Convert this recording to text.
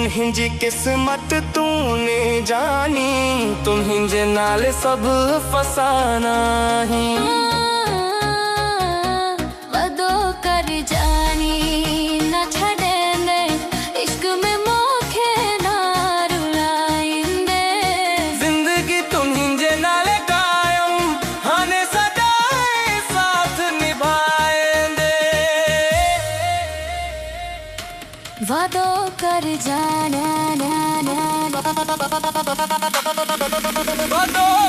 तुम जी किस्मत तूने जानी, तुम जे नाल सब फसाना ही। वदो कर जानी न छड़ेंदे, इश्क में मोखे ना रुलाइंदे। जिंदगी तुम जे नाल कायम, हने सदाए साथ निभाएंदे। वदो कर जाना ना ना वदो